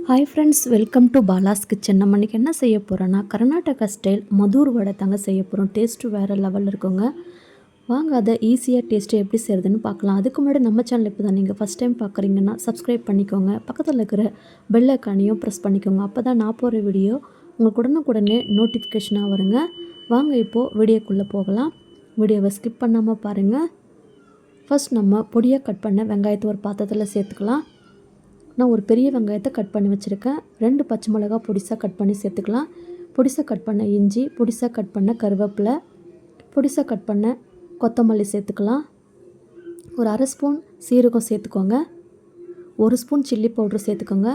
Hi friends, welcome to Bala's kitchen. நம்ம இன்றைக்கி என்ன செய்ய போகிறோன்னா கர்நாடகா ஸ்டைல் மதூர் வடை தாங்க செய்ய போகிறோம். டேஸ்ட்டு வேறு லெவலில் இருக்குங்க. வாங்க அதை ஈஸியாக டேஸ்ட்டு எப்படி செய்கிறதுன்னு பார்க்கலாம். அதுக்கு முன்னாடி நம்ம சேனல் இப்போ தான் நீங்கள் ஃபஸ்ட் டைம் பார்க்குறீங்கன்னா சப்ஸ்கிரைப் பண்ணிக்கோங்க. பக்கத்தில் இருக்கிற பெல் ஐக்கானையும் ப்ரெஸ் பண்ணிக்கோங்க. அப்போ தான் நான் போகிற வீடியோ உங்களுக்கு உடனுக்குடனே நோட்டிஃபிகேஷனாக வருங்க. வாங்க இப்போது வீடியோக்குள்ளே போகலாம். வீடியோவை ஸ்கிப் பண்ணாமல் பாருங்கள். ஃபஸ்ட் நம்ம பொடியாக கட் பண்ண வெங்காயத்தை ஒரு பாத்திரத்தில் சேர்த்துக்கலாம். நான் ஒரு பெரிய வெங்காயத்தை கட் பண்ணி வச்சுருக்கேன். 2 பச்சை மிளகா பொடிசாக கட் பண்ணி சேர்த்துக்கலாம். பொடிசாக கட் பண்ண இஞ்சி, பொடிசாக கட் பண்ண கருவேப்பிலை, பொடிசாக கட் பண்ண கொத்தமல்லி சேர்த்துக்கலாம். ஒரு அரை ஸ்பூன் சீரகம் சேர்த்துக்கோங்க. 1 ஸ்பூன் சில்லி பவுட்ரு சேர்த்துக்கோங்க.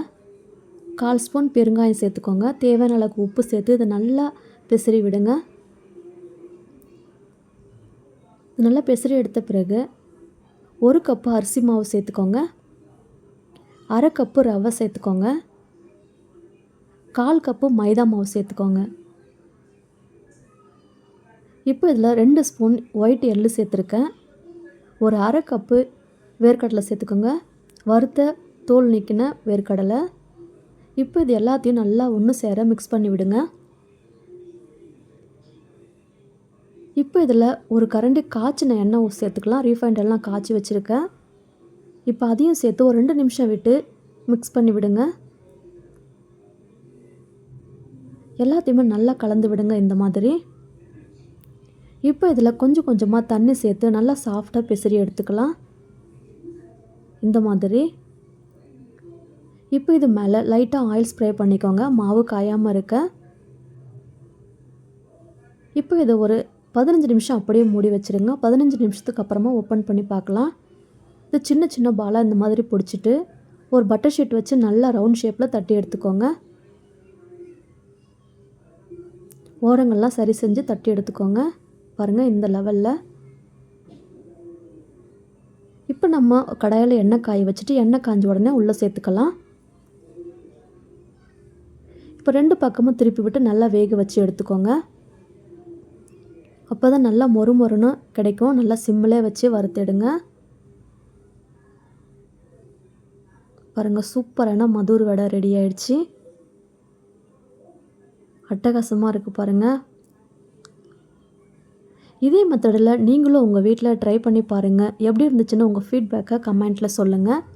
1/4 ஸ்பூன் பெருங்காயம் சேர்த்துக்கோங்க. தேவையான அளவுக்கு உப்பு சேர்த்து இதை நல்லா பெசரி விடுங்க. இது நல்லா பெசரி எடுத்த பிறகு 1 கப்பு அரிசி மாவு சேர்த்துக்கோங்க. 1/2 கப்பு ரவை சேர்த்துக்கோங்க. 1/4 கப்பு மைதா மாவு சேர்த்துக்கோங்க. இப்போ இதில் 2 ஸ்பூன் ஒயிட் எள்ளு சேர்த்துருக்கேன். ஒரு 1/2 கப்பு வேர்க்கடலை சேர்த்துக்கோங்க. வறுத்த தோல் நீக்கின வேர்க்கடலை. இப்போ இது எல்லாத்தையும் நல்லா ஒன்று சேர மிக்ஸ் பண்ணி விடுங்க. இப்போ இதில் ஒரு கரண்டி காய்ச்சின எண்ணெய் சேர்த்துக்கலாம். ரீஃபைண்ட் எல்லாம் காய்ச்சி வச்சுருக்கேன். இப்போ அதையும் சேர்த்து ஒரு 2 நிமிஷம் விட்டு மிக்ஸ் பண்ணி விடுங்க. எல்லாத்தையுமே நல்லா கலந்து விடுங்க இந்த மாதிரி. இப்போ இதில் கொஞ்சம் கொஞ்சமாக தண்ணி சேர்த்து நல்லா சாஃப்டாக பிசறி எடுத்துக்கலாம் இந்த மாதிரி. இப்போ இது மேலே லைட்டாக ஆயில் ஸ்ப்ரே பண்ணிக்கோங்க, மாவு காயாமல் இருக்க. இப்போ இதை ஒரு 15 நிமிஷம் அப்படியே மூடி வச்சுருங்க. 15 நிமிஷத்துக்கு அப்புறமா ஓப்பன் பண்ணி பார்க்கலாம். இது சின்ன சின்ன பாலாக இந்த மாதிரி பிடிச்சிட்டு ஒரு பட்டர் ஷீட் வச்சு நல்லா ரவுண்ட் ஷேப்பில் தட்டி எடுத்துக்கோங்க. ஓரங்கள்லாம் சரி செஞ்சு தட்டி எடுத்துக்கோங்க. பாருங்கள் இந்த லெவலில். இப்போ நம்ம கடாயில் எண்ணெய் காய வச்சுட்டு எண்ணெய் காய்ஞ்ச உடனே உள்ளே சேர்த்துக்கலாம். இப்போ 2 பக்கமும் திருப்பி விட்டு நல்லா வேக வச்சு எடுத்துக்கோங்க. அப்போ தான் நல்லா மொறு மொறுன்னு கிடைக்கும். நல்லா சிம்மிலே வச்சு வறுத்தெடுங்க. பாருங்கள், சூப்பரான மதூர் வடை ரெடி ஆயிடுச்சு. அட்டகாசமாக இருக்குது பாருங்கள். இதே மெத்தடில் நீங்களும் உங்கள் வீட்டில் ட்ரை பண்ணி பாருங்கள். எப்படி இருந்துச்சுன்னு உங்கள் ஃபீட்பேக்கை கமெண்ட்டில் சொல்லுங்கள்.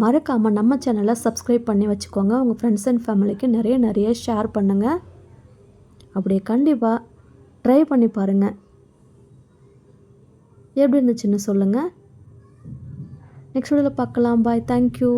மறக்காமல் நம்ம சேனலை சப்ஸ்கிரைப் பண்ணி வச்சுக்கோங்க. உங்கள் ஃப்ரெண்ட்ஸ் அண்ட் ஃபேமிலிக்கு நிறைய ஷேர் பண்ணுங்கள். அப்படியே கண்டிப்பாக ட்ரை பண்ணி பாருங்கள். எப்படி இருந்துச்சுன்னு சொல்லுங்கள். நெக்ஸ்ட் வீடியோவில் பார்க்கலாம். பாய், தேங்க்யூ.